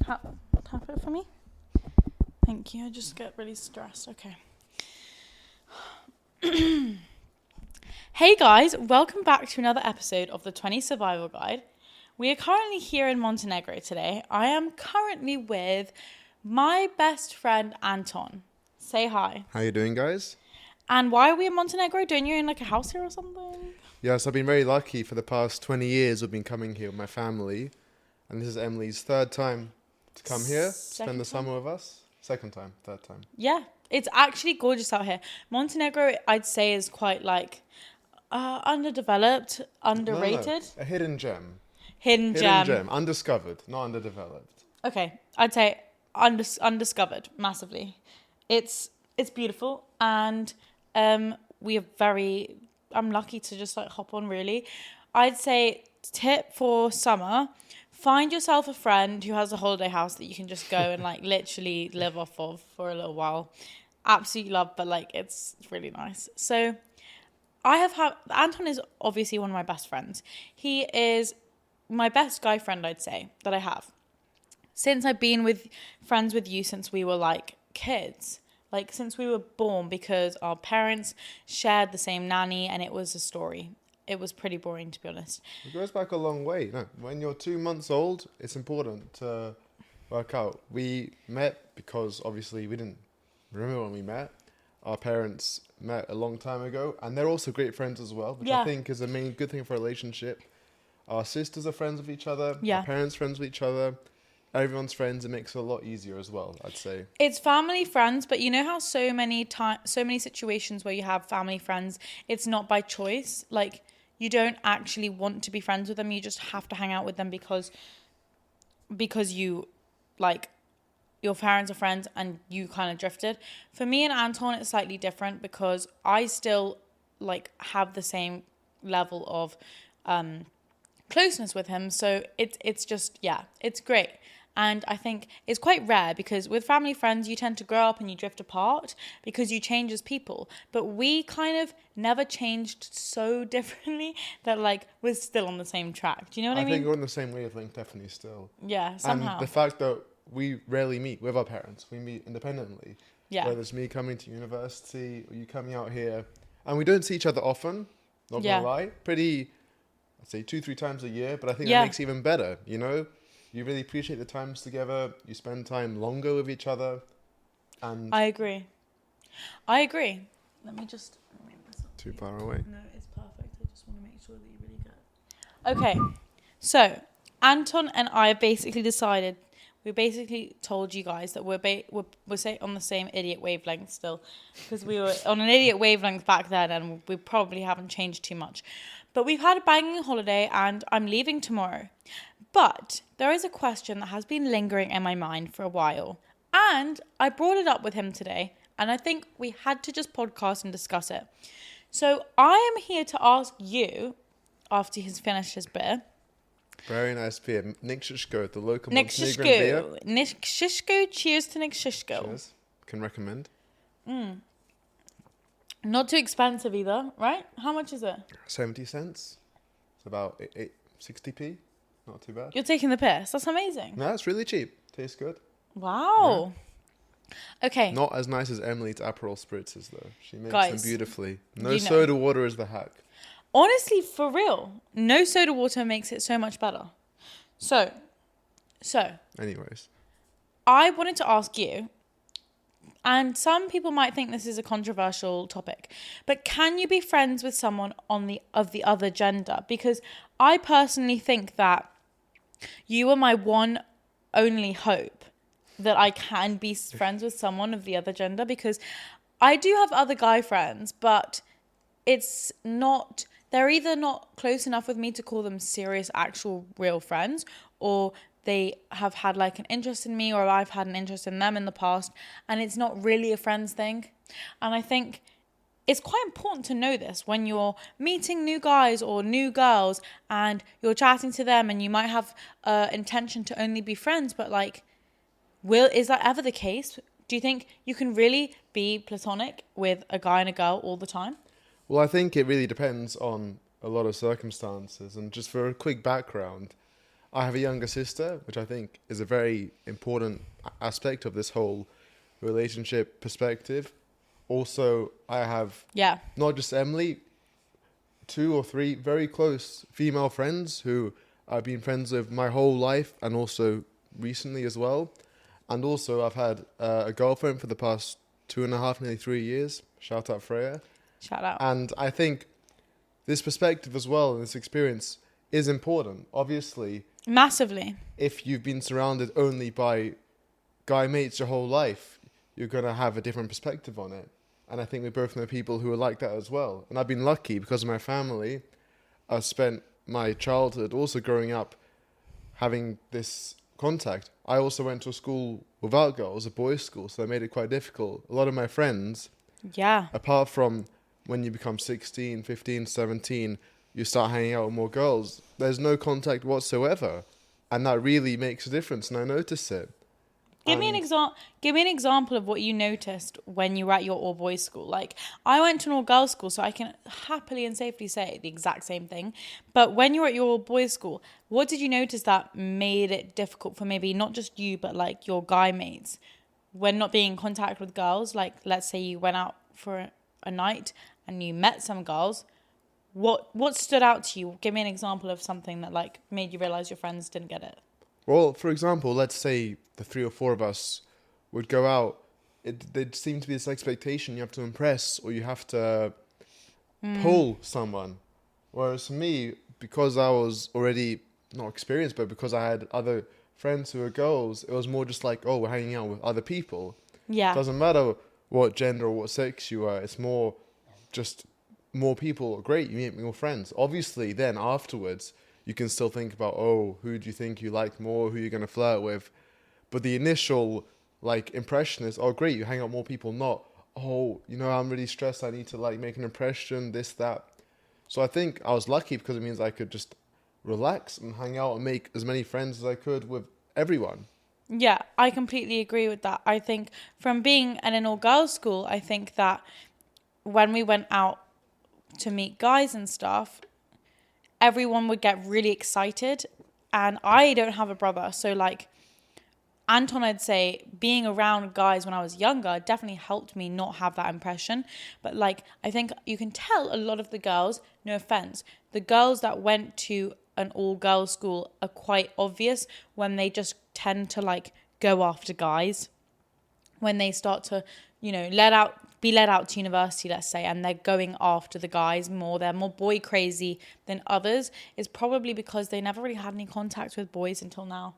tap it for me? Thank you. I just get really stressed. Okay. Hey guys, welcome back to another episode of the 20 Survival Guide. We are currently here in Montenegro today. I am currently with my best friend Anton. Say hi. How you doing, guys? And why are we in Montenegro? Don't you in like a house here or something? Yes, I've been very lucky. For the past 20 years, I've been coming here with my family. And this is Emily's third time to come here, spend the summer with us. Second time, third time. Yeah, it's actually gorgeous out here. Montenegro, I'd say, is quite like underdeveloped, underrated. No. A hidden gem. Hidden gem. Undiscovered, not underdeveloped. Okay, I'd say undiscovered massively. It's beautiful, and we are very. I'm lucky to just like hop on. Really, I'd say tip for summer: find yourself a friend who has a holiday house that you can just go and like literally live off of for a little while. Absolutely love, but like it's really nice. So Anton is obviously one of my best friends. He is my best guy friend, I'd say, that I have. Since I've been friends with you since we were like kids. Like since we were born, because our parents shared the same nanny and it was a story. It was pretty boring, to be honest. It goes back a long way. No, when you're 2 months old, it's important to work out. We met because obviously we didn't remember when we met. Our parents met a long time ago, and they're also great friends as well, which I think is a main good thing for a relationship. Our sisters are friends with each other. Our parents friends with each other. Everyone's friends. It makes it a lot easier as well, I'd say. It's family friends, but you know how so many situations where you have family friends, it's not by choice. Like you don't actually want to be friends with them. You just have to hang out with them because you like your parents are friends and you kind of drifted. For me and Anton, it's slightly different because I still like have the same level of closeness with him. So it's just, it's great. And I think it's quite rare because with family friends, you tend to grow up and you drift apart because you change as people. But we kind of never changed so differently that like we're still on the same track. Do you know what I mean? I think we're on the same wavelength, definitely still. Yeah, somehow. And the fact that we rarely meet with our parents. We meet independently. Yeah. Whether it's me coming to university or you coming out here. And we don't see each other often, not gonna lie. Pretty, I'd say 2-3 times a year, but I think that makes it even better, you know? You really appreciate the times together. You spend time longer with each other. And I agree. Let me just... Too far away. No, it's perfect. I just want to make sure that you really get it. Okay. So, Anton and I basically decided... We basically told you guys that we're on the same idiot wavelength still. Because we were on an idiot wavelength back then and we probably haven't changed too much. But we've had a banging holiday and I'm leaving tomorrow. But there is a question that has been lingering in my mind for a while. And I brought it up with him today. And I think we had to just podcast and discuss it. So I am here to ask you, after he's finished his beer. Very nice beer. Nick Shishko, the local Montenegrin beer. Nick Shishko. Cheers to Nick Shishko. Cheers. Can recommend. Not too expensive either, right? How much is it? 70 cents. It's about 60p. Not too bad. You're taking the piss. That's amazing. No, it's really cheap. Tastes good. Wow. Yeah. Okay. Not as nice as Emily's Aperol spritzes, though. She makes them beautifully. No soda water is the hack. Honestly, for real, no soda water makes it so much better. So. Anyways. I wanted to ask you, and some people might think this is a controversial topic, but can you be friends with someone of the other gender? Because I personally think that you are my one only hope that I can be friends with someone of the other gender, because I do have other guy friends, but it's not... They're either not close enough with me to call them serious, actual, real friends, or they have had like an interest in me, or I've had an interest in them in the past, and it's not really a friends thing. And I think it's quite important to know this when you're meeting new guys or new girls and you're chatting to them and you might have intention to only be friends, but like, is that ever the case? Do you think you can really be platonic with a guy and a girl all the time? Well, I think it really depends on a lot of circumstances. And just for a quick background, I have a younger sister, which I think is a very important aspect of this whole relationship perspective. Also, I have Yeah. not just Emily, 2 or 3 very close female friends who I've been friends with my whole life and also recently as well. And also, I've had a girlfriend for the past 2.5, nearly 3 years. Shout out Freya. Shout out. And I think this perspective as well and this experience is important. Obviously, Massively. if you've been surrounded only by guy mates your whole life, you're going to have a different perspective on it. And I think we both know people who are like that as well. And I've been lucky because of my family. I spent my childhood also growing up having this contact. I also went to a school without girls, a boys' school, so that made it quite difficult. A lot of my friends, Yeah. apart from when you become 16, 15, 17, you start hanging out with more girls. There's no contact whatsoever. And that really makes a difference, and I notice it. Give me an example of what you noticed when you were at your all boys school. Like, I went to an all girls school, so I can happily and safely say the exact same thing. But when you were at your all boys school, what did you notice that made it difficult for maybe not just you, but like your guy mates when not being in contact with girls? Like, let's say you went out for a night and you met some girls. What stood out to you? Give me an example of something that like made you realize your friends didn't get it. Well, for example, let's say the 3 or 4 of us would go out. There'd seem to be this expectation you have to impress or you have to pull someone. Whereas for me, because I was already not experienced, but because I had other friends who were girls, it was more just like, oh, we're hanging out with other people. Yeah. Doesn't matter what gender or what sex you are. It's more just more people. Great, you meet more friends. Obviously, then afterwards, you can still think about, oh, who do you think you like more? Who you're going to flirt with? But the initial like impression is, oh, great, you hang out with more people. Not, oh, I'm really stressed. I need to like make an impression, this, that. So I think I was lucky because it means I could just relax and hang out and make as many friends as I could with everyone. Yeah, I completely agree with that. I think from being in an all-girls school, I think that when we went out to meet guys and stuff, everyone would get really excited. And I don't have a brother, so like Anton, I'd say being around guys when I was younger definitely helped me not have that impression. But like, I think you can tell a lot of the girls, no offense, the girls that went to an all-girls school are quite obvious when they just tend to like go after guys. When they start to, be led out to university, let's say, and they're going after the guys more, they're more boy crazy than others, is probably because they never really had any contact with boys until now.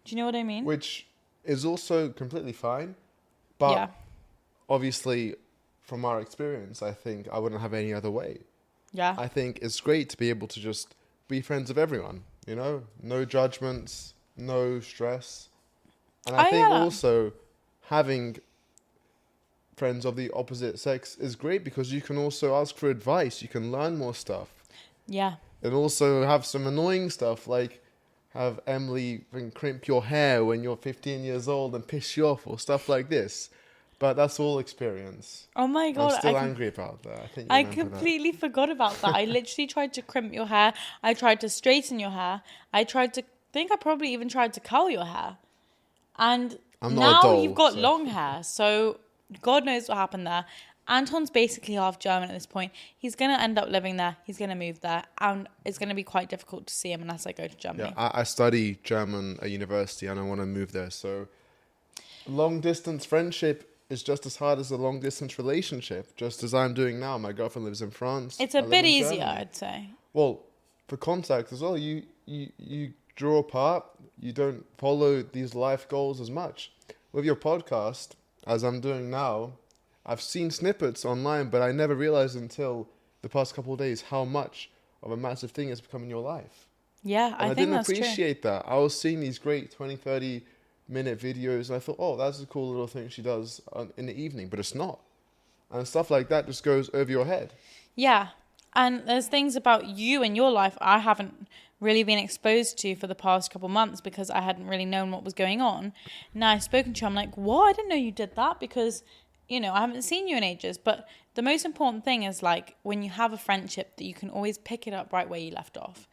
Do you know what I mean? Which is also completely fine. But Yeah. obviously, from our experience, I think I wouldn't have any other way. Yeah. I think it's great to be able to just be friends with everyone, No judgments, no stress. And I think also having friends of the opposite sex is great because you can also ask for advice. You can learn more stuff. Yeah. And also have some annoying stuff like have Emily crimp your hair when you're 15 years old and piss you off or stuff like this. But that's all experience. Oh my God. I'm still angry about that. I think you I remember completely forgot about that. I literally tried to crimp your hair. I tried to straighten your hair. I probably even tried to curl your hair. And I'm not a now doll, you've got so- long hair. So God knows what happened there. Anton's basically half German at this point. He's going to end up living there. He's going to move there. And it's going to be quite difficult to see him unless I go to Germany. Yeah, I study German at university and I want to move there. So long distance friendship is just as hard as a long distance relationship, just as I'm doing now. My girlfriend lives in France. It's I a live bit in easier, Germany. I'd say. Well, for contact as well, you draw apart. You don't follow these life goals as much. With your podcast, as I'm doing now, I've seen snippets online, but I never realized until the past couple of days how much of a massive thing it's become in your life. Yeah, And I think that's didn't true. appreciate that. I was seeing these great 20, 30-minute videos, and I thought, oh, that's a cool little thing she does in the evening, but it's not. And stuff like that just goes over your head. Yeah. And there's things about you and your life I haven't really been exposed to for the past couple months because I hadn't really known what was going on. Now I've spoken to you, I'm like, what? I didn't know you did that because, I haven't seen you in ages. But the most important thing is like when you have a friendship that you can always pick it up right where you left off.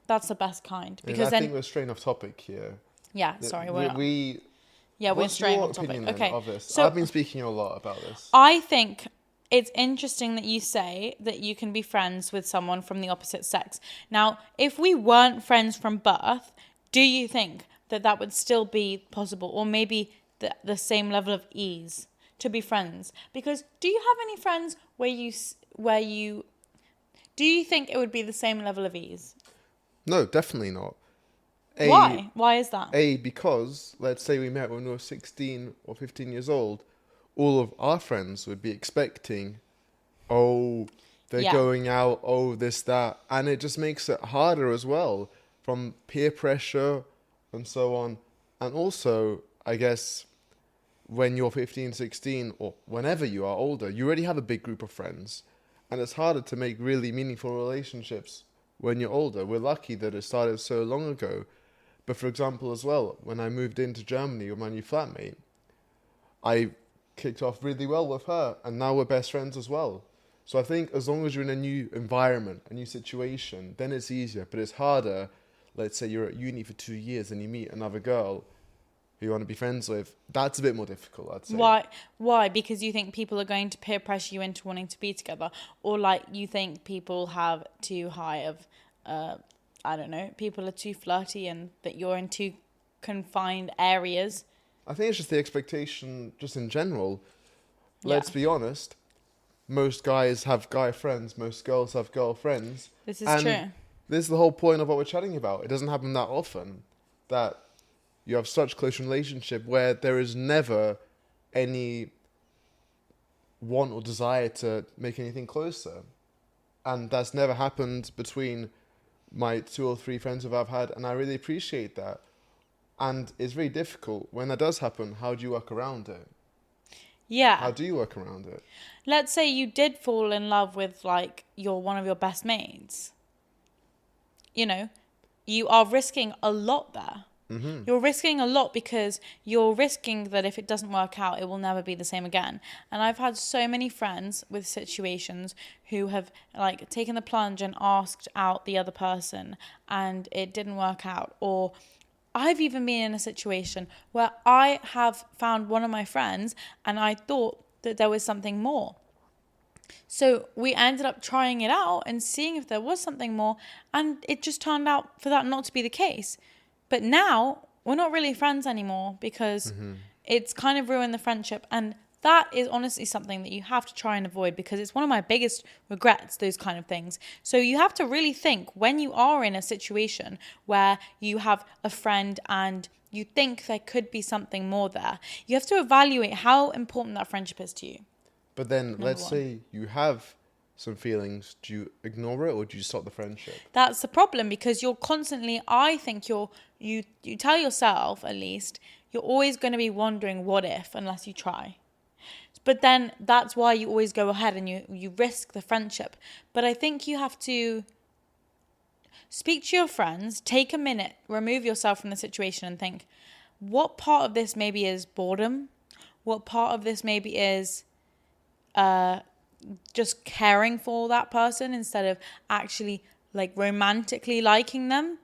That's the best kind. And Because I then, think we're straying off topic here. yeah, sorry. We're What's straying your off topic. opinion then Okay. of this? So I've been speaking a lot about this. I think it's interesting that you say that you can be friends with someone from the opposite sex. Now, if we weren't friends from birth, do you think that that would still be possible, or maybe the same level of ease to be friends? Because do you have any friends where you do you think it would be the same level of ease? No, definitely not. Why? Why is that? Because let's say we met when we were 16 or 15 years old, all of our friends would be expecting, oh, they're Yeah. going out, oh, this, that. And it just makes it harder as well from peer pressure and so on. And also, I guess, when you're 15, 16, or whenever you are older, you already have a big group of friends. And it's harder to make really meaningful relationships when you're older. We're lucky that it started so long ago. But for example, as well, when I moved into Germany with my new flatmate, I kicked off really well with her, and now we're best friends as well. So I think as long as you're in a new environment, a new situation, then it's easier. But it's harder. Let's say you're at uni for 2 years and you meet another girl who you want to be friends with. That's a bit more difficult, I'd say. Why? Because you think people are going to peer pressure you into wanting to be together, or like you think people have too high of, I don't know, people are too flirty and that you're in too confined areas. I think it's just the expectation, just in general. Yeah. Let's be honest. Most guys have guy friends. Most girls have girlfriends. This is and true. This is the whole point of what we're chatting about. It doesn't happen that often that you have such close relationship where there is never any want or desire to make anything closer. And that's never happened between my 2 or 3 friends who I've had, and I really appreciate that. And it's very difficult. When that does happen, how do you work around it? Yeah. How do you work around it? Let's say you did fall in love with like one of your best mates. You know, you are risking a lot there. Mm-hmm. You're risking a lot because you're risking that if it doesn't work out, it will never be the same again. And I've had so many friends with situations who have like taken the plunge and asked out the other person and it didn't work out. Or I've even been in a situation where I have found one of my friends and I thought that there was something more. So we ended up trying it out and seeing if there was something more, and it just turned out for that not to be the case. But now we're not really friends anymore because it's kind of ruined the friendship. And that is honestly something that you have to try and avoid because it's one of my biggest regrets, those kind of things. So you have to really think when you are in a situation where you have a friend and you think there could be something more there, you have to evaluate how important that friendship is to you. But then, let's say you have some feelings. Do you ignore it or do you stop the friendship? That's the problem because you're constantly, I think you tell yourself at least, you're always going to be wondering what if unless you try. But then that's why you always go ahead and you risk the friendship. But I think you have to speak to your friends, take a minute, remove yourself from the situation and think, what part of this maybe is boredom? What part of this maybe is just caring for that person instead of actually like romantically liking them?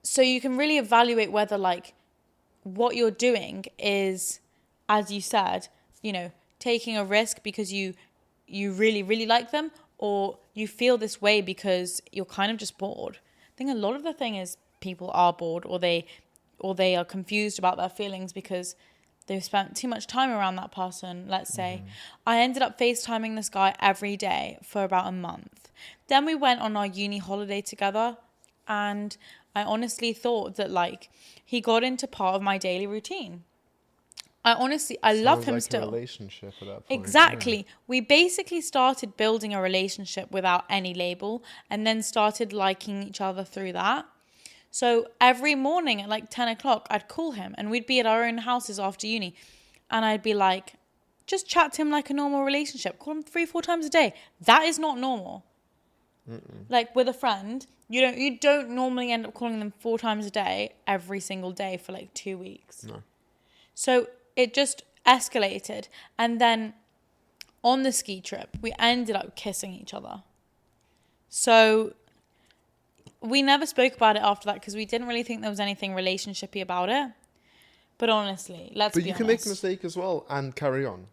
So you can really evaluate whether like what you're doing is, as you said, taking a risk because you really, really like them, or you feel this way because you're kind of just bored. I think a lot of the thing is people are bored or they are confused about their feelings because they've spent too much time around that person, let's say. I ended up FaceTiming this guy every day for about a month. Then we went on our uni holiday together, and I honestly thought that, like, he got into part of my daily routine. I love him like still. A relationship at that point. Exactly. Yeah. We basically started building a relationship without any label and then started liking each other through that. So every morning at like 10 o'clock, I'd call him and we'd be at our own houses after uni. And I'd be like, just chat to him like a normal relationship. Call him 3-4 times a day. That is not normal. Like with a friend, you don't normally end up calling them 4 times a day every single day for like 2 weeks. No. So it just escalated. And then on the ski trip, we ended up kissing each other. So we never spoke about it after that because we didn't really think there was anything relationshipy about it. But honestly, let's But be you honest. can make a mistake as well and carry on.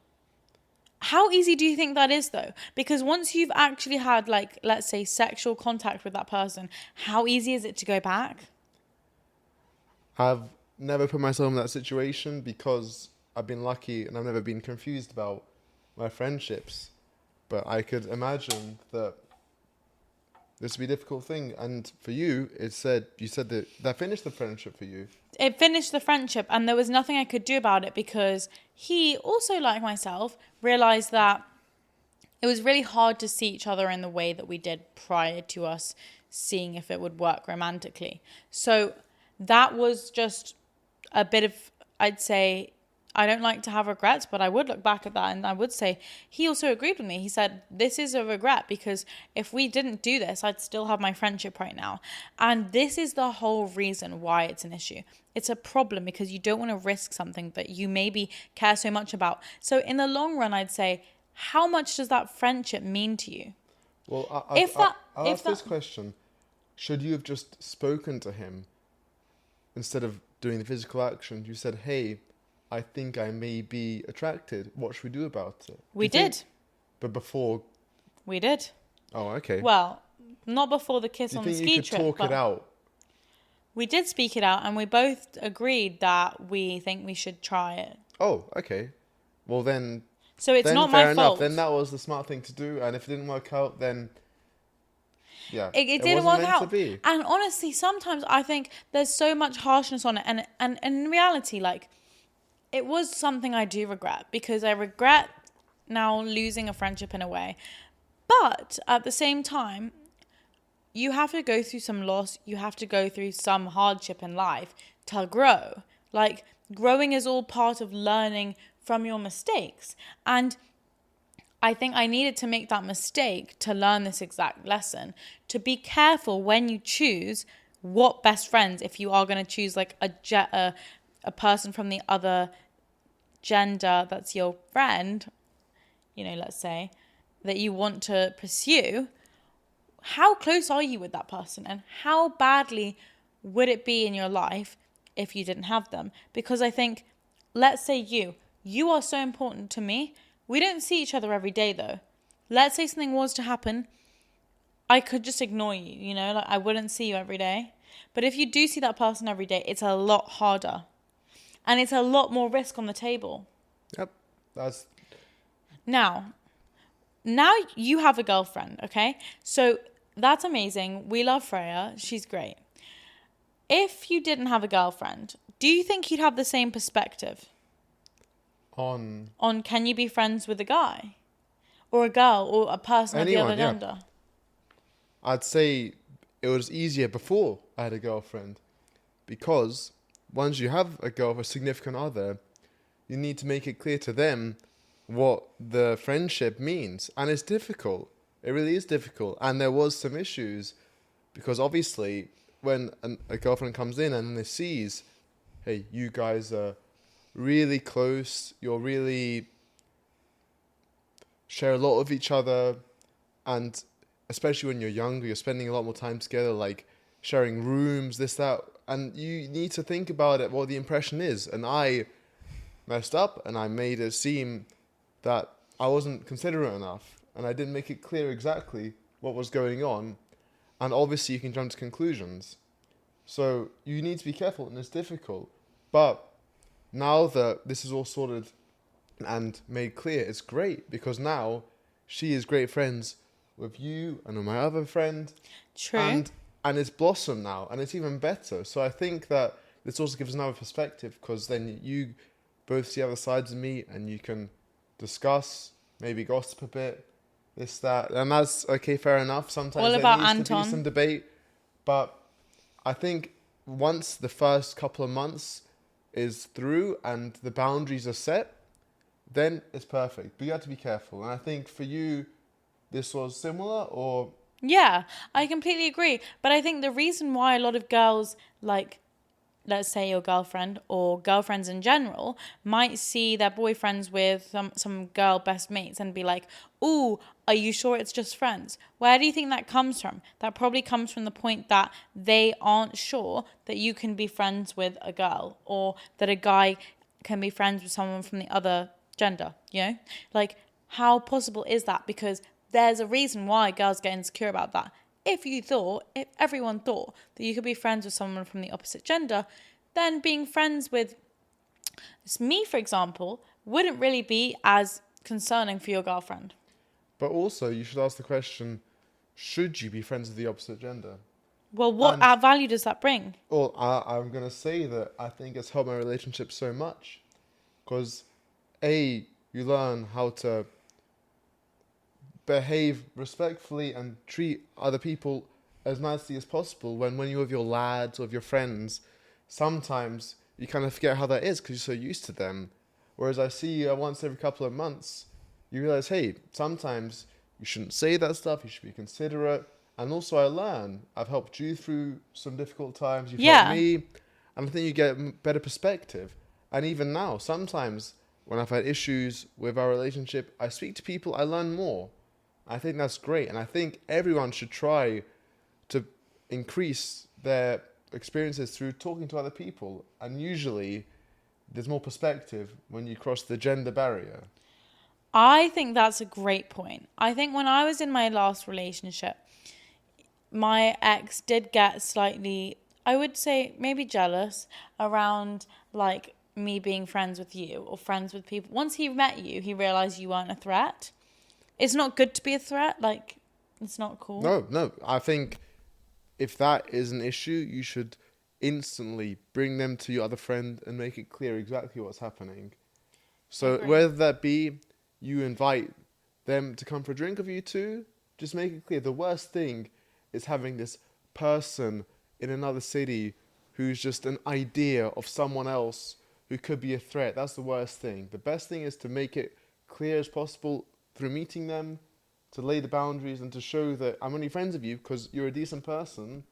How easy do you think that is, though? Because once you've actually had, like, let's say, sexual contact with that person, how easy is it to go back? I've never put myself in that situation because I've been lucky and I've never been confused about my friendships. But I could imagine that this would be a difficult thing. And for you, you said that finished the friendship for you. It finished the friendship, and there was nothing I could do about it because he also, like myself, realized that it was really hard to see each other in the way that we did prior to us seeing if it would work romantically. So that was just a bit of, I'd say, I don't like to have regrets, but I would look back at that and I would say he also agreed with me. He said, this is a regret because if we didn't do this, I'd still have my friendship right now. And this is the whole reason why it's an issue. It's a problem because you don't want to risk something that you maybe care so much about. So in the long run, I'd say, how much does that friendship mean to you? Well, I'll ask this question. Should you have just spoken to him instead of doing the physical action? You said, hey, I think I may be attracted. What should we do about it? We did. But before... We did. Oh, okay. Well, not before the kiss on the ski trip. Do you think you could talk it out? We did speak it out and we both agreed that we think we should try it. Oh, okay. Well, then... So it's not fair my enough. fault. Then that was the smart thing to do. And if it didn't work out, then... Yeah, it didn't work out. To be. And honestly, sometimes I think there's so much harshness on it. And in reality, like... It was something I do regret because I regret now losing a friendship in a way. But at the same time, you have to go through some loss. You have to go through some hardship in life to grow. Like, growing is all part of learning from your mistakes. And I think I needed to make that mistake to learn this exact lesson. To be careful when you choose what best friends, if you are going to choose like a person from the other gender that's your friend, you know, let's say, that you want to pursue, how close are you with that person? And how badly would it be in your life if you didn't have them? Because I think, let's say you are so important to me. We don't see each other every day though. Let's say something was to happen, I could just ignore you, you know, like I wouldn't see you every day. But if you do see that person every day, it's a lot harder. And it's a lot more risk on the table. Yep. Now you have a girlfriend, okay? So that's amazing. We love Freya. She's great. If you didn't have a girlfriend, do you think you'd have the same perspective? On can you be friends with a guy? Or a girl or a person of the other gender? I'd say it was easier before I had a girlfriend. Because... once you have a significant other, you need to make it clear to them what the friendship means. And it's difficult. It really is difficult. And there was some issues because obviously when a girlfriend comes in and they sees, hey, you guys are really close. You're really share a lot of each other. And especially when you're younger, you're spending a lot more time together, like sharing rooms, this, that. And you need to think about it, what the impression is. And I messed up and I made it seem that I wasn't considerate enough. And I didn't make it clear exactly what was going on. And obviously you can jump to conclusions. So you need to be careful and it's difficult. But now that this is all sorted and made clear, it's great. Because now she is great friends with you and with my other friend. True. And it's blossomed now, and it's even better. So I think that this also gives another perspective, because then you both see other sides of me, and you can discuss, maybe gossip a bit, this, that. And that's, okay, fair enough. Sometimes all there about needs Anton. to be some debate. But I think once the first couple of months is through and the boundaries are set, then it's perfect. But you have to be careful. And I think for you, this was similar, or... Yeah, I completely agree. But I think the reason why a lot of girls, like, let's say your girlfriend or girlfriends in general might see their boyfriends with some girl best mates and be like, "Ooh, are you sure it's just friends?" Where do you think that comes from? That probably comes from the point that they aren't sure that you can be friends with a girl, or that a guy can be friends with someone from the other gender, you know? Like, how possible is that? Because there's a reason why girls get insecure about that. If everyone thought that you could be friends with someone from the opposite gender, then being friends with me, for example, wouldn't really be as concerning for your girlfriend. But also, you should ask the question: should you be friends with the opposite gender? Well, what And value does that bring? well, I'm gonna say that I think it's helped my relationship so much because a you learn how to behave respectfully and treat other people as nicely as possible when you're with your lads or with your friends. Sometimes you kind of forget how that is because you're so used to them. Whereas I see you once every couple of months, you realize, hey, sometimes you shouldn't say that stuff, you should be considerate. And also I learn, I've helped you through some difficult times, you've helped Yeah. me, and I think you get a better perspective. And even now, sometimes when I've had issues with our relationship, I speak to people, I learn more. I think that's great, and I think everyone should try to increase their experiences through talking to other people. And usually, there's more perspective when you cross the gender barrier. I think that's a great point. I think when I was in my last relationship, my ex did get slightly, I would say, maybe jealous around like me being friends with you or friends with people. Once he met you, he realized you weren't a threat. It's not good to be a threat. Like, it's not cool. No, I think if that is an issue, you should instantly bring them to your other friend and make it clear exactly what's happening. So Agree. whether that be you invite them to come for a drink with you two, just make it clear. The worst thing is having this person in another city who's just an idea of someone else who could be a threat. That's the worst thing. The best thing is to make it clear as possible through meeting them, to lay the boundaries and to show that I'm only friends with you because you're a decent person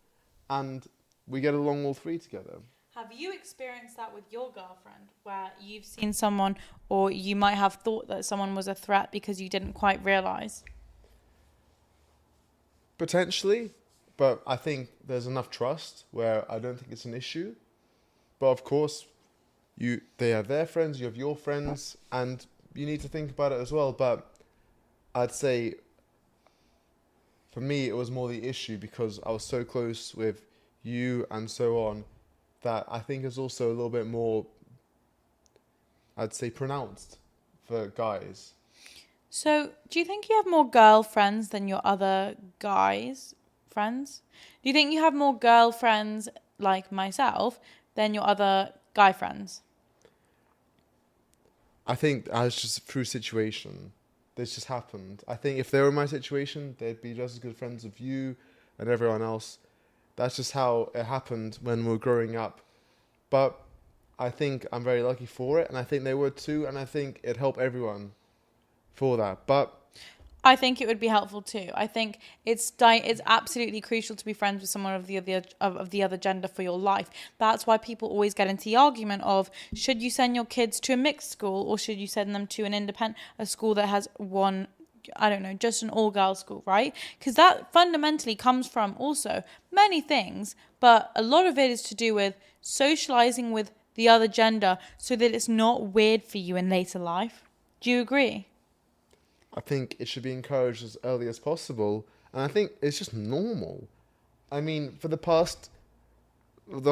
and we get along all three together. Have you experienced that with your girlfriend where you've seen someone or you might have thought that someone was a threat because you didn't quite realize? Potentially, but I think there's enough trust where I don't think it's an issue. But of course, they have their friends, you have your friends, and you need to think about it as well. But I'd say for me, it was more the issue because I was so close with you and so on that I think is also a little bit more, I'd say, pronounced for guys. So, do you think you have more girlfriends than your other guys' friends? Do you think you have more girlfriends like myself than your other guy friends? I think I was just through situation. This just happened. I think if they were in my situation, they'd be just as good friends with you and everyone else. That's just how it happened when we were growing up. But I think I'm very lucky for it, and I think they were too, and I think it helped everyone for that. But I think it would be helpful too. I think it's absolutely crucial to be friends with someone of the other gender for your life. That's why people always get into the argument of should you send your kids to a mixed school or should you send them to a school that has one, I don't know, just an all girls school, right? Because that fundamentally comes from also many things, but a lot of it is to do with socializing with the other gender so that it's not weird for you in later life. Do you agree? I think it should be encouraged as early as possible, and I think it's just normal. I mean, for the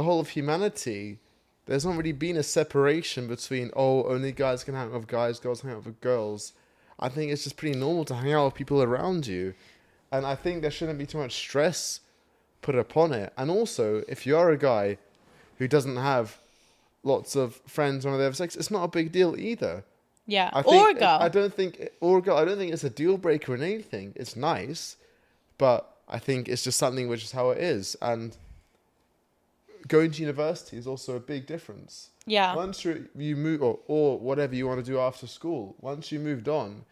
whole of humanity, there's not really been a separation between, oh, only guys can hang out with guys, girls hang out with girls. I think it's just pretty normal to hang out with people around you. And I think there shouldn't be too much stress put upon it. And also, if you are a guy who doesn't have lots of friends on the other sex, it's not a big deal either. Yeah, I or a think girl. I don't think or a girl. I don't think it's a deal breaker in anything. It's nice, but I think it's just something which is how it is. And going to university is also a big difference. Yeah. Once you move or whatever you want to do after school, once you moved on,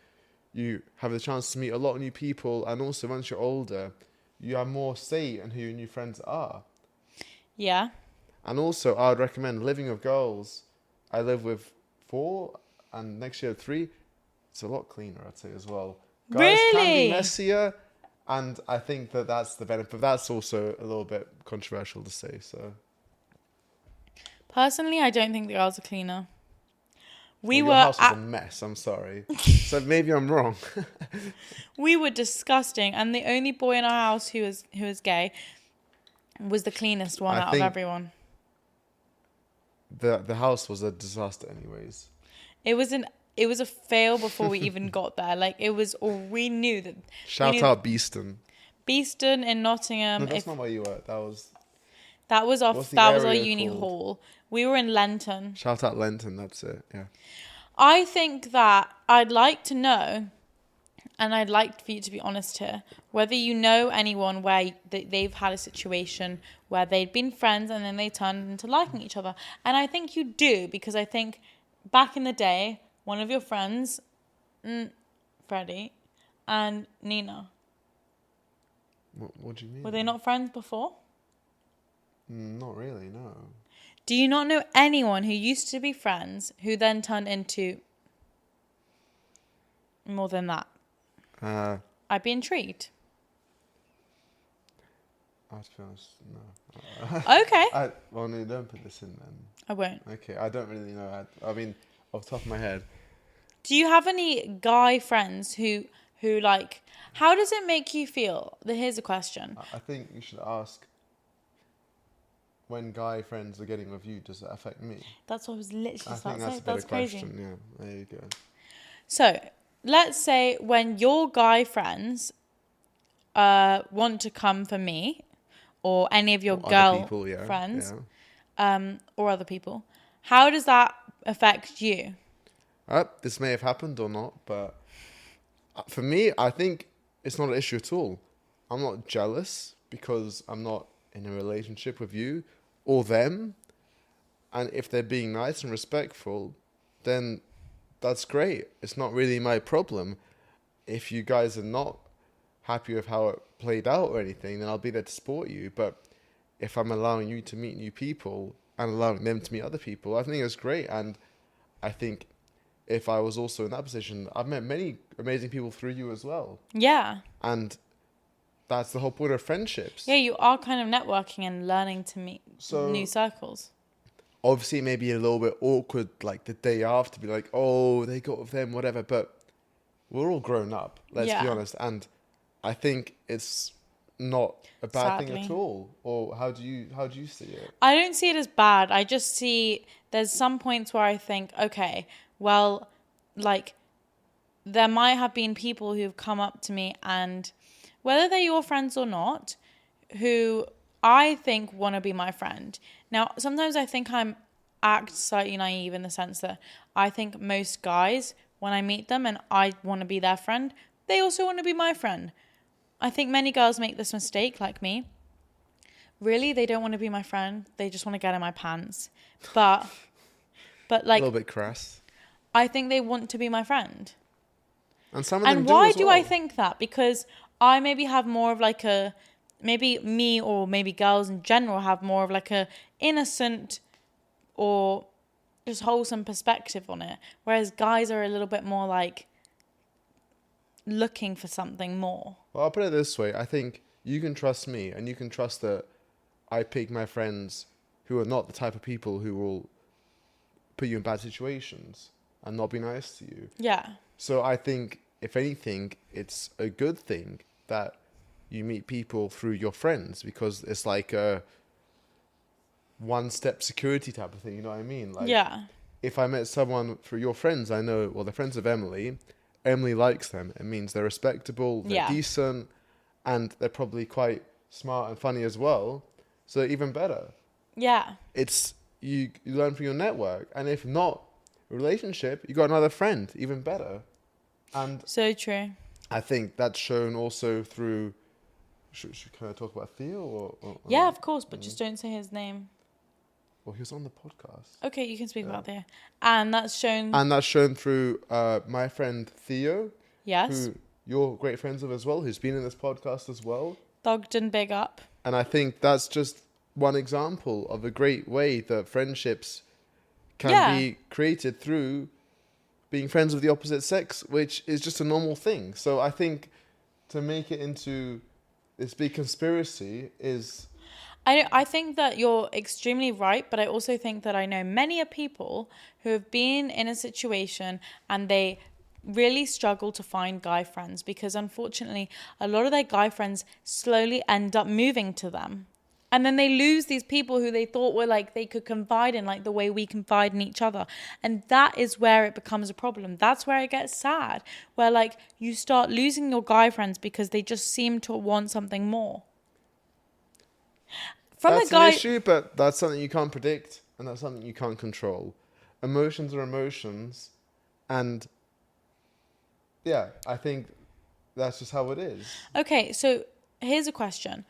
you have the chance to meet a lot of new people, and also once you're older, you have more say in who your new friends are. Yeah. And also, I would recommend living with girls. I live with 4, and next year 3. It's a lot cleaner, I'd say, as well. Guys can be Really? messier, and I think that that's the benefit. That's also a little bit controversial to say. So, Personally, I don't think the girls are cleaner. We well, your were house was a mess. I'm sorry. So maybe I'm wrong. we were disgusting, and the only boy in our house who was gay was the cleanest one I out of think everyone. the house was a disaster, anyways. It was a fail before we even got there. Like it was, or we knew that. Shout out Beeston. Beeston in Nottingham. No, that's not where you were. That was what's the that was our area uni called? hall. We were in Lenton. Shout out Lenton. That's it. Yeah. I think that I'd like to know, and I'd like for you to be honest here, whether you know anyone where they've had a situation where they'd been friends and then they turned into liking each other. And I think you do, because I think back in the day, one of your friends, Freddie, and Nina, What do you mean? were they not friends before? Not really, no. Do you not know anyone who used to be friends who then turned into more than that? I'd be intrigued. I have to be honest, no. Okay. Well, no, don't put this in then. I won't. Okay, I don't really know. I mean, off the top of my head. Do you have any guy friends who like, how does it make you feel? Here's a question. I think you should ask, when guy friends are getting with you, does it affect me? That's what I was literally I about think to that's say. a better That's crazy. question. Yeah, there you go. So, let's say when your guy friends want to come for me, or any of your Or girl other people, yeah, friends, yeah. or other people, how does that affect you? This may have happened or not, but for me, I think it's not an issue at all. I'm not jealous because I'm not in a relationship with you or them. And if they're being nice and respectful, then that's great. It's not really my problem. If you guys are not happy with how it played out or anything, then I'll be there to support you. But if I'm allowing you to meet new people and allowing them to meet other people, I think it's great. And I think if I was also in that position, I've met many amazing people through you as well. Yeah. And that's the whole point of friendships. Yeah, you are kind of networking and learning to meet new circles. Obviously, maybe a little bit awkward, like the day after, be like, oh, they got with them, whatever. But we're all grown up, let's be honest. And I think it's not a bad thing at all. Or how do you see it? I don't see it as bad. I just see there's some points where I think, okay, well, like there might have been people who've come up to me, and whether they're your friends or not, who I think want to be my friend. Now, sometimes I think act slightly naive in the sense that I think most guys, when I meet them and I want to be their friend, they also want to be my friend. I think many girls make this mistake, like me. Really, they don't want to be my friend. They just want to get in my pants. But like, a little bit crass. I think they want to be my friend. And some of them and do why as do well. I think that? Because I maybe have more of like maybe me or maybe girls in general have more of like a innocent or just wholesome perspective on it. Whereas guys are a little bit more like looking for something more. Well, I'll put it this way. I think you can trust me and you can trust that I pick my friends who are not the type of people who will put you in bad situations and not be nice to you. Yeah. So I think, if anything, it's a good thing that you meet people through your friends, because it's like a one-step security type of thing, you know what I mean? Like, yeah. If I met someone through your friends, I know, well, they're friends of Emily. Emily likes them. It means they're respectable, they're decent, and they're probably quite smart and funny as well. So even better. Yeah. It's you learn from your network, and if not a relationship, you got another friend, even better. And so true. I think that's shown also through. Should kind of talk about Theo or yeah, of course, but just don't say his name. Well, he was on the podcast. Okay, you can speak about Theo, and that's shown. And that's shown through my friend Theo. Yes. Who you're great friends with as well, who's been in this podcast as well. Dogden big up. And I think that's just one example of a great way that friendships can Yeah. be created through being friends with the opposite sex, which is just a normal thing. So I think to make it into this big conspiracy is I think that you're extremely right, but I also think that I know many a people who have been in a situation and they really struggle to find guy friends because unfortunately a lot of their guy friends slowly end up moving to them. And then they lose these people who they thought were like they could confide in, like the way we confide in each other. And that is where it becomes a problem. That's where it gets sad, where like you start losing your guy friends because they just seem to want something more. From that's a guy, an issue, but that's something you can't predict and that's something you can't control. Emotions are emotions, and yeah, I think that's just how it is. okay, so here's a question.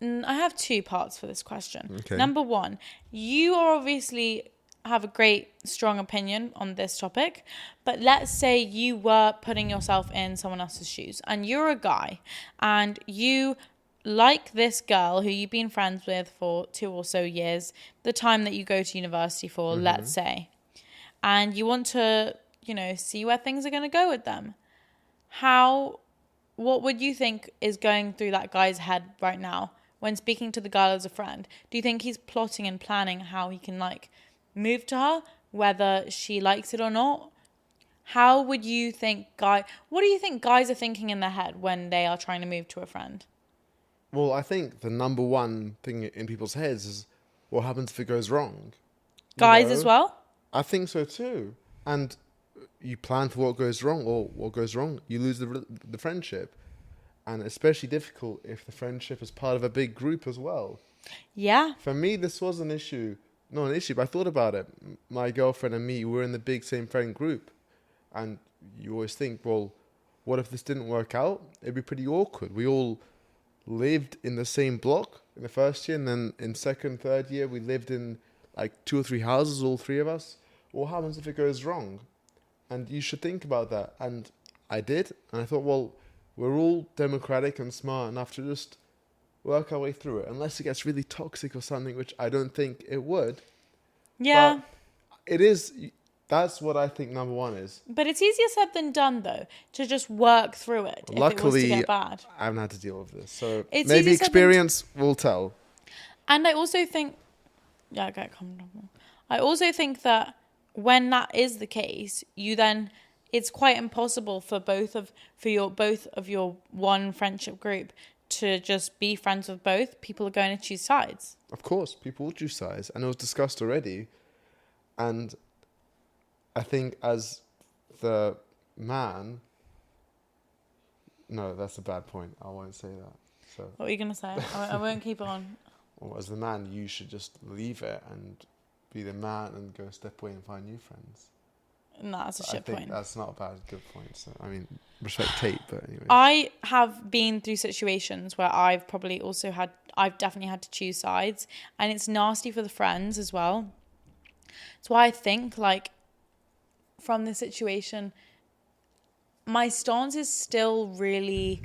I have two parts for this question. Okay. Number one, you are obviously have a great, strong opinion on this topic, but let's say you were putting yourself in someone else's shoes and you're a guy and you like this girl who you've been friends with for 2 or so years, the time that you go to university for, let's say, and you want to, see where things are going to go with them. What would you think is going through that guy's head right now when speaking to the girl as a friend? Do you think he's plotting and planning how he can move to her, whether she likes it or not? How would you think what do you think guys are thinking in their head when they are trying to move to a friend? Well, I think the number one thing in people's heads is what happens if it goes wrong. Guys as well? I think so too. And you plan for what goes wrong, or what goes wrong, you lose the friendship. And especially difficult if the friendship is part of a big group as well. Yeah. For me, this was an issue. Not an issue, but I thought about it. My girlfriend and me were in the big same friend group. And you always think, well, what if this didn't work out? It'd be pretty awkward. We all lived in the same block in the first year, and then in second, third year, we lived in 2 or 3 houses, all 3 of us. What happens if it goes wrong? And you should think about that. And I did. And I thought, well, we're all democratic and smart enough to just work our way through it. Unless it gets really toxic or something, which I don't think it would. Yeah. But it is. That's what I think number one is. But it's easier said than done, though, to just work through it if it was to get bad. I haven't had to deal with this. So It's maybe easier said experience will tell. And I also think... Yeah, okay, calm down. I also think that when that is the case, it's quite impossible for both of your one friendship group to just be friends with both. People are going to choose sides. Of course, people will choose sides, and it was discussed already. And I think as the man, no, that's a bad point. I won't say that. So What were you going to say? I won't keep it on. well, as the man, you should just leave it and be the man and go step away and find new friends. No, that's a shit I think point. that's not a good point. So I mean, respect Tate, but anyway. I have been through situations where I've definitely had to choose sides, and it's nasty for the friends as well. That's why I think from this situation, my stance is still really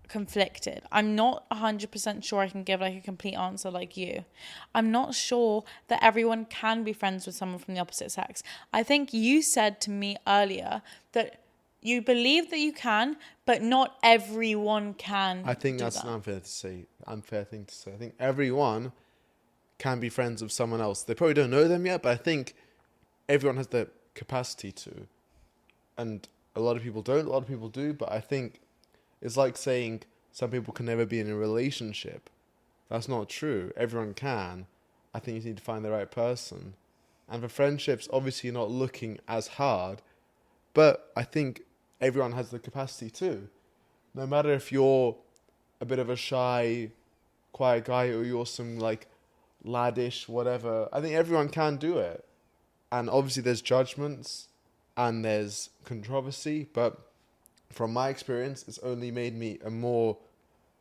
conflicted. I'm not 100% sure I can give a complete answer like you. I'm not sure that everyone can be friends with someone from the opposite sex. I think you said to me earlier that you believe that you can, but not everyone can. I think that's an unfair thing to say. I think everyone can be friends with someone else. They probably don't know them yet, but I think everyone has the capacity to. And a lot of people don't, a lot of people do, but I think it's like saying some people can never be in a relationship. That's not true. Everyone can. I think you need to find the right person. And for friendships, obviously you're not looking as hard, but I think everyone has the capacity to. No matter if you're a bit of a shy, quiet guy or you're some laddish, whatever, I think everyone can do it. And obviously there's judgments and there's controversy, but from my experience, it's only made me a more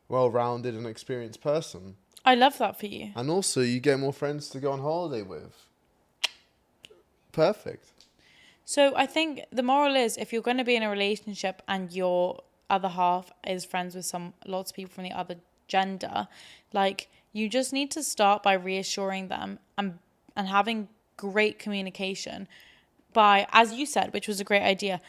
well-rounded and experienced person. I love that for you. And also, you get more friends to go on holiday with. Perfect. So I think the moral is, if you're going to be in a relationship and your other half is friends with lots of people from the other gender, You just need to start by reassuring them and having great communication by, as you said, which was a great idea,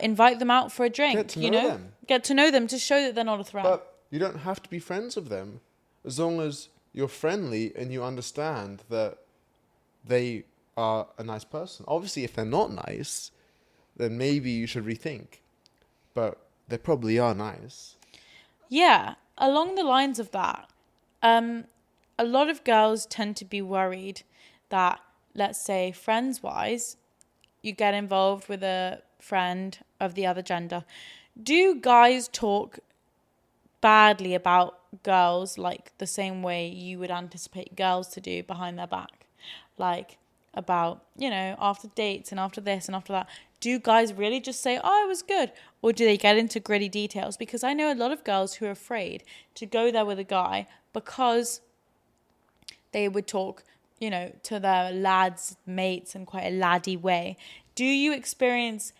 invite them out for a drink. Get to know them. Get to know them to show that they're not a threat. But you don't have to be friends with them as long as you're friendly and you understand that they are a nice person. Obviously, if they're not nice, then maybe you should rethink. But they probably are nice. Yeah, along the lines of that, a lot of girls tend to be worried that, let's say, friends-wise, you get involved with a friend of the other gender. Do guys talk badly about girls like the same way you would anticipate girls to do behind their back? Like about, after dates and after this and after that. Do guys really just say, oh, it was good? Or do they get into gritty details? Because I know a lot of girls who are afraid to go there with a guy because they would talk, to their lads' mates in quite a laddie way. Do you experience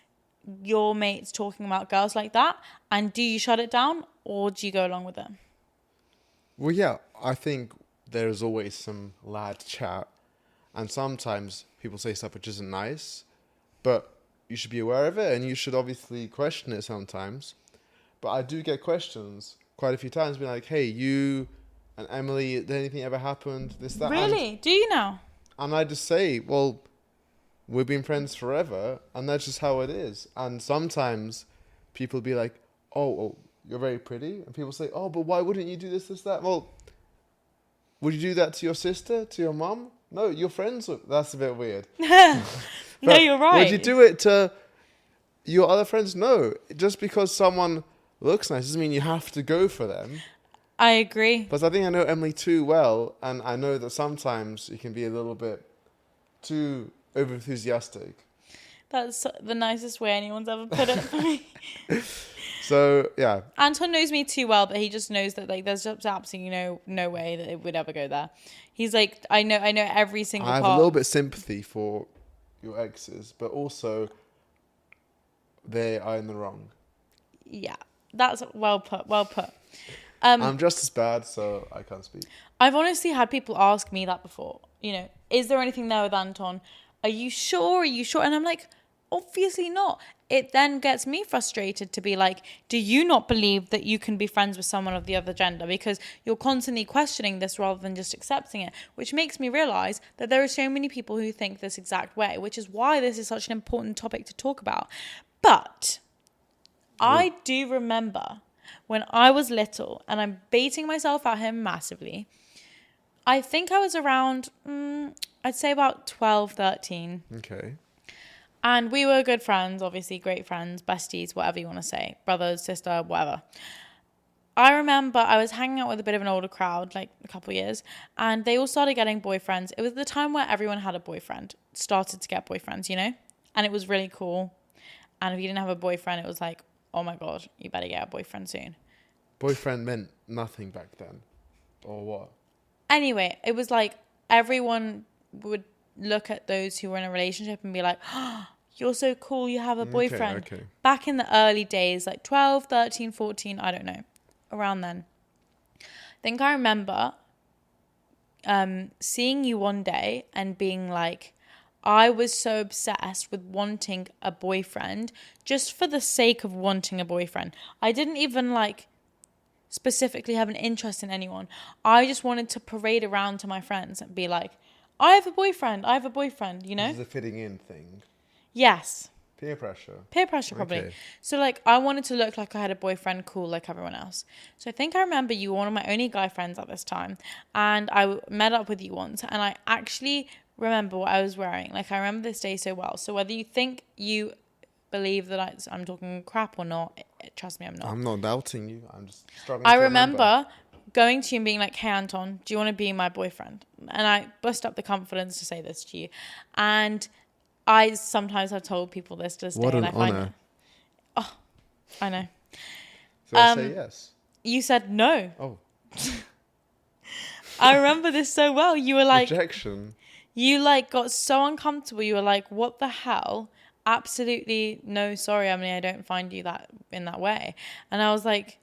your mates talking about girls like that? And do you shut it down or do you go along with them? Well, yeah, I think there's always some lad chat. And sometimes people say stuff which isn't nice. But you should be aware of it and you should obviously question it sometimes. But I do get questions quite a few times being like, hey, you and Emily, did anything ever happened? This, that. Really? Do you now? And I just say, well, we've been friends forever and that's just how it is. And sometimes people be like, oh, you're very pretty. And people say, oh, but why wouldn't you do this, that? Well, would you do that to your sister, to your mum? No, you're friends with... That's a bit weird. No, you're right. Would you do it to your other friends? No. Just because someone looks nice doesn't mean you have to go for them. I agree. But I think I know Emily too well, and I know that sometimes you can be a little bit too over-enthusiastic. That's the nicest way anyone's ever put it for me. So, yeah. Anton knows me too well that he just knows that there's just absolutely no way that it would ever go there. He's like, I know every single part. I have a little bit of sympathy for your exes, but also they are in the wrong. Yeah, that's well put. I'm just as bad, so I can't speak. I've honestly had people ask me that before. Is there anything there with Anton? Are you sure? And I'm like, obviously not. It then gets me frustrated to be like, do you not believe that you can be friends with someone of the other gender? Because you're constantly questioning this rather than just accepting it, which makes me realize that there are so many people who think this exact way, which is why this is such an important topic to talk about. But I do remember when I was little, and I'm baiting myself at him massively, I think I was around, I'd say about 12, 13. Okay. And we were good friends, obviously great friends, besties, whatever you want to say, brothers, sister, whatever. I remember I was hanging out with a bit of an older crowd, like a couple of years, and they all started getting boyfriends. It was the time where everyone had a boyfriend, started to get boyfriends, and it was really cool. And if you didn't have a boyfriend, it was like, oh my God, you better get a boyfriend soon. Boyfriend meant nothing back then, or what? Anyway, it was like everyone would look at those who were in a relationship and be like, oh, you're so cool, you have a boyfriend. Okay. Back in the early days, like 12, 13, 14, I don't know, around then. I think I remember seeing you one day and being like, I was so obsessed with wanting a boyfriend just for the sake of wanting a boyfriend. I didn't even specifically have an interest in anyone. I just wanted to parade around to my friends and be like, I have a boyfriend, This is a fitting in thing. Yes. Peer pressure. Peer pressure, probably. Okay. So, I wanted to look like I had a boyfriend cool like everyone else. So, I think I remember you were one of my only guy friends at this time. And I met up with you once. And I actually remember what I was wearing. I remember this day so well. So, whether you think you believe that I'm talking crap or not, trust me, I'm not. I'm not doubting you. I'm just struggling I to remember going to you and being like, hey, Anton, do you want to be my boyfriend? And I bust up the confidence to say this to you. And I sometimes have told people this to this day. What an and I find honour. it, oh, I know. So I say yes. You said no. Oh. I remember this so well. You were like... Rejection. You got so uncomfortable. You were like, what the hell? Absolutely no, sorry, Emily, I don't find you in that way. And I was like,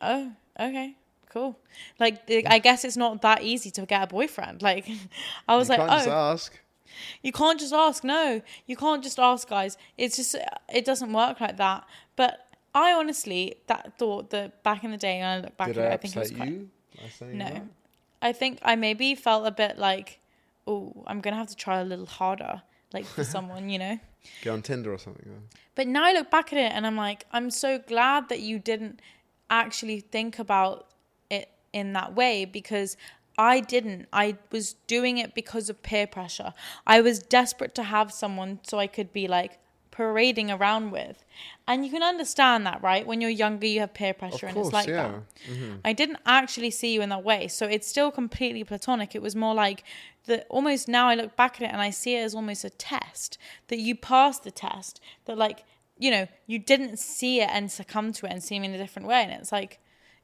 oh, okay, cool. Like, I guess it's not that easy to get a boyfriend. Like, I was You like, can't just oh, ask. you can't just ask. No, you can't just ask, guys. It's just, it doesn't work like that. But I honestly thought that back in the day, and I look back Did at I it, I think it was upset quite, you by saying no. that? I think I maybe felt a bit like, oh, I'm going to have to try a little harder, like for someone, you know? Get on Tinder or something. But now I look back at it and I'm like, I'm so glad that you didn't actually think about it in that way, because I didn't. I was doing it because of peer pressure. I was desperate to have someone so I could be like parading around with. And you can understand that, right? When you're younger, you have peer pressure, Of and it's course, like yeah. that. Mm-hmm. I didn't actually see you in that way. So it's still completely platonic. It was more like that. Almost now I look back at it and I see it as almost a test, that you passed the test, that like, you know, you didn't see it and succumb to it and see me in a different way. And it's like,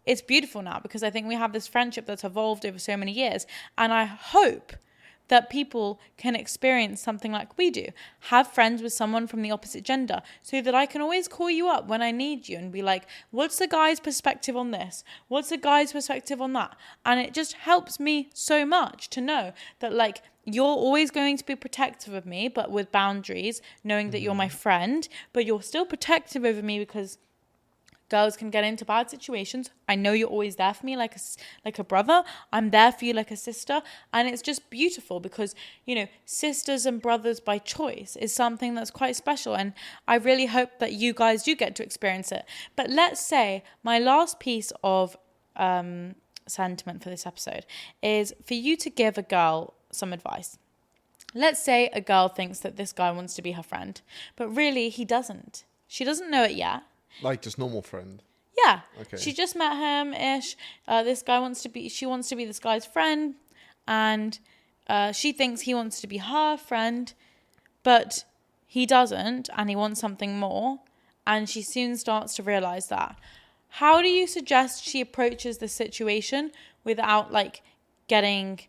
it's beautiful now, because I think we have this friendship that's evolved over so many years. And I hope that people can experience something like we do. Have friends with someone from the opposite gender, so that I can always call you up when I need you and be like, what's the guy's perspective on this? What's the guy's perspective on that? And it just helps me so much to know that like, you're always going to be protective of me, but with boundaries, knowing that you're my friend, but you're still protective over me, because girls can get into bad situations. I know you're always there for me like a brother. I'm there for you like a sister. And it's just beautiful, because, you know, sisters and brothers by choice is something that's quite special. And I really hope that you guys do get to experience it. But let's say my last piece of sentiment for this episode is for you to give a girl some advice. Let's say a girl thinks that this guy wants to be her friend, but really he doesn't. She doesn't know it yet. Like just normal friend. Yeah. Okay. She just met him ish. She wants to be this guy's friend, and she thinks he wants to be her friend, but he doesn't, and he wants something more, and she soon starts to realize that. How do you suggest she approaches the situation without like getting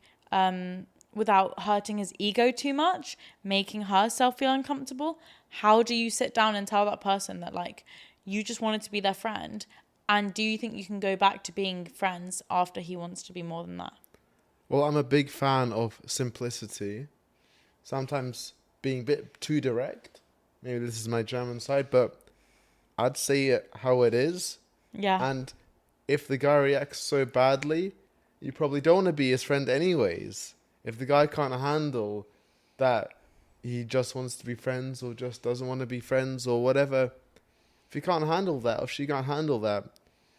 without hurting his ego too much, making herself feel uncomfortable? How do you sit down and tell that person that like you just wanted to be their friend, and do you think you can go back to being friends after he wants to be more than that? Well, I'm a big fan of simplicity. Sometimes being a bit too direct. Maybe this is my German side, but I'd say it how it is. Yeah. And if the guy reacts so badly, you probably don't want to be his friend anyways. If the guy can't handle that he just wants to be friends or just doesn't want to be friends or whatever, if he can't handle that or she can't handle that,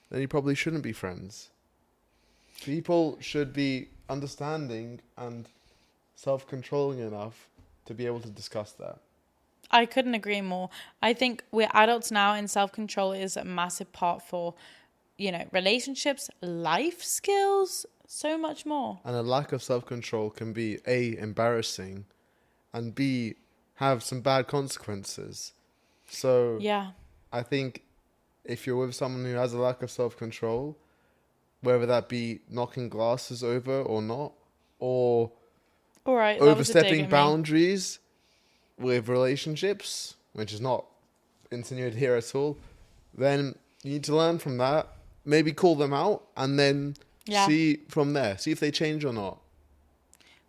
then you probably shouldn't be friends. People should be understanding and self-controlling enough to be able to discuss that. I couldn't agree more. I think we're adults now, and self-control is a massive part for, you know, relationships, life skills, so much more. And a lack of self-control can be A, embarrassing, and B, have some bad consequences. So Yeah. I think if you're with someone who has a lack of self-control, whether that be knocking glasses over or not, or All right, that was a dig overstepping at me. boundaries with relationships, which is not insinuated here at all, then you need to learn from that. Maybe call them out and then see from there. See if they change or not.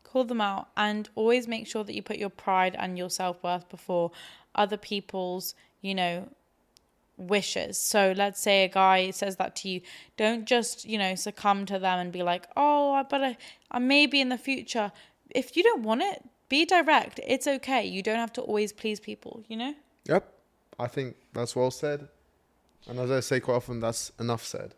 Call them out, and always make sure that you put your pride and your self-worth before other people's, you know, wishes. So let's say a guy says that to you, don't just, you know, succumb to them and be like, oh, but I maybe in the future. If you don't want it, be direct. It's okay. You don't have to always please people, you know? Yep. I think that's well said. And as I say quite often, that's enough said.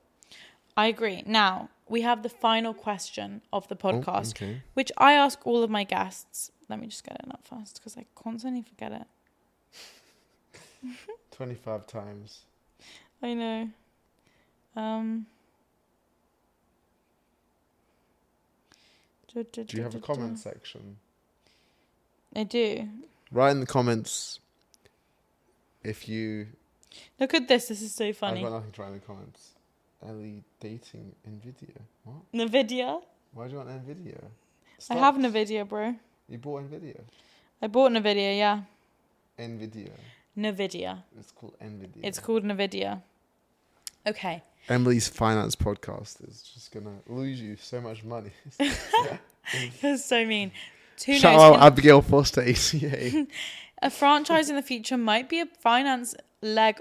I agree. Now, we have the final question of the podcast, Okay. which I ask all of my guests. Let me just get it up first, because I constantly forget it. 25 times. I know. Do you have a comment section? I do. Write in the comments if you... Look at this. This is so funny. I've got nothing to write in the comments. Ellie dating NVIDIA. What? NVIDIA? Why do you want NVIDIA? I have NVIDIA, bro. You bought NVIDIA? I bought NVIDIA, yeah. NVIDIA. NVIDIA. It's called NVIDIA. It's called NVIDIA. Okay. Emily's finance podcast is just going to lose you so much money. That's so mean. Who Shout knows? out Abigail Foster, ACA. A franchise in the future might be a finance leg,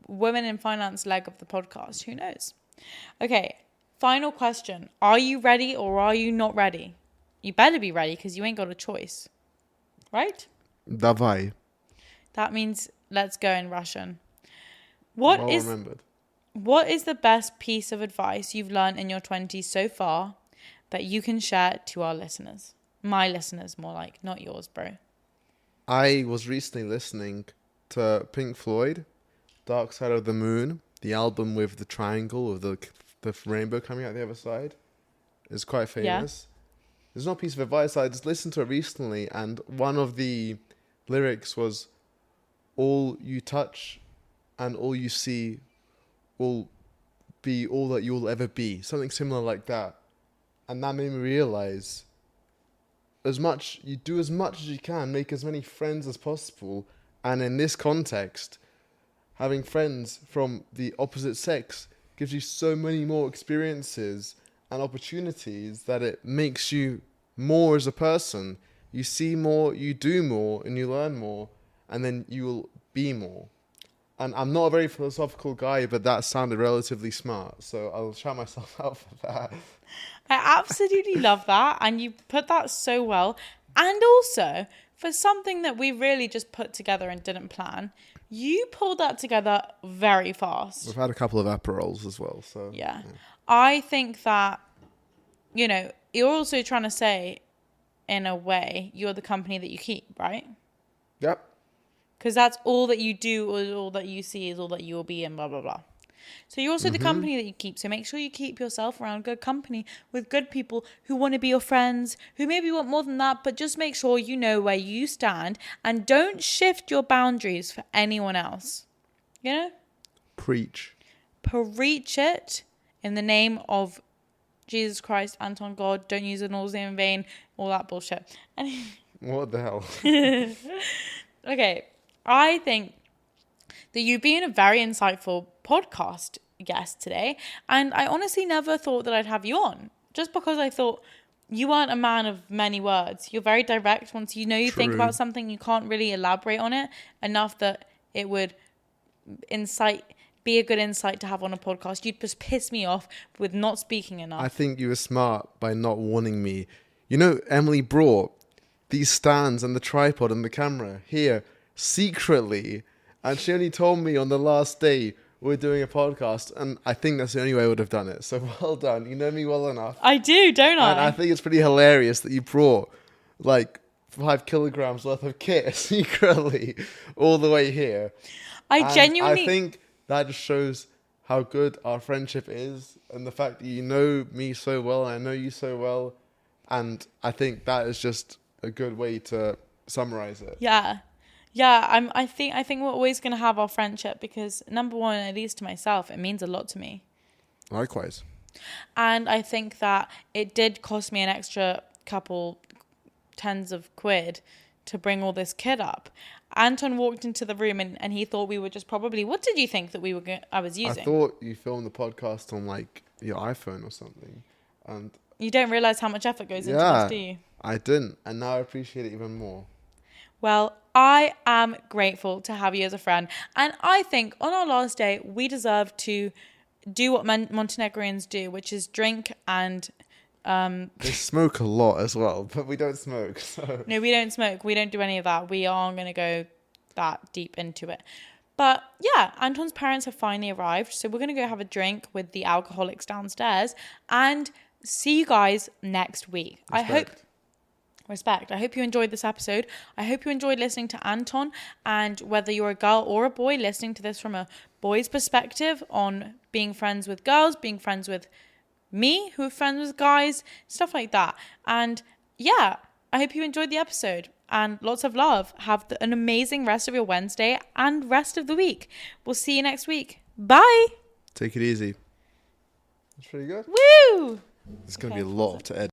women in finance leg of the podcast. Who knows? Okay, final question. Are you ready or are you not ready? You better be ready because you ain't got a choice. Right? Davai. That means let's go in Russian. Well remembered. What is the best piece of advice you've learned in your 20s so far that you can share to our listeners? My listeners, more like, not yours, bro. I was recently listening to Pink Floyd, Dark Side of the Moon, the album with the triangle of the rainbow coming out the other side. It's quite famous. Yeah. There's no piece of advice. I just listened to it recently, and one of the lyrics was, all you touch and all you see will be all that you'll ever be. Something similar like that. And that made me realize you do as much as you can, make as many friends as possible. And in this context, having friends from the opposite sex gives you so many more experiences and opportunities that it makes you more as a person. You see more, you do more, and you learn more, and then you will be more. And I'm not a very philosophical guy, but that sounded relatively smart, so I'll shout myself out for that. I absolutely love that, and you put that so well. And also, for something that we really just put together and didn't plan, you pulled that together very fast. We've had a couple of Aperols as well, so... Yeah. I think that, you're also trying to say, in a way, you're the company that you keep, right? Yep. Because that's all that you do, or all that you see is all that you will be, and blah, blah, blah. So you're also the company that you keep. So make sure you keep yourself around good company with good people who want to be your friends, who maybe want more than that, but just make sure you know where you stand and don't shift your boundaries for anyone else. You know? Preach it in the name of Jesus Christ, Anton, God. Don't use the Lord's name in vain. All that bullshit. What the hell? Okay. I think that you've been a very insightful podcast guest today, and I honestly never thought that I'd have you on, just because I thought you weren't a man of many words. You're very direct. Once you think about something, you can't really elaborate on it enough that it would be a good insight to have on a podcast. You'd just piss me off with not speaking enough. I think you were smart by not warning me. Emily brought these stands and the tripod and the camera here secretly, and she only told me on the last day we're doing a podcast, and I think that's the only way I would have done it. So well done. You know me well enough. I do, don't I? And I think it's pretty hilarious that you brought 5 kilograms worth of kit secretly all the way here. I think that just shows how good our friendship is, and the fact that you know me so well and I know you so well, and I think that is just a good way to summarize it. Yeah, I think we're always going to have our friendship because, number one, at least to myself, it means a lot to me. Likewise. And I think that it did cost me an extra couple tens of quid to bring all this kit up. Anton walked into the room and he thought we were just probably... What did you think that I was using? I thought you filmed the podcast on your iPhone or something. And you don't realise how much effort goes into this, do you? I didn't. And now I appreciate it even more. Well, I am grateful to have you as a friend. And I think on our last day, we deserve to do what Montenegrins do, which is drink and... They smoke a lot as well, but we don't smoke. So. No, we don't smoke. We don't do any of that. We aren't going to go that deep into it. But yeah, Anton's parents have finally arrived. So we're going to go have a drink with the alcoholics downstairs and see you guys next week. Respect. I hope you enjoyed this episode. I hope you enjoyed listening to Anton, and whether you're a girl or a boy listening to this from a boy's perspective on being friends with girls, being friends with me, who are friends with guys, stuff like that. And yeah, I hope you enjoyed the episode and lots of love. Have an amazing rest of your Wednesday and rest of the week. We'll see you next week. Bye. Take it easy. That's pretty good. Woo! It's going to be a lot to edit.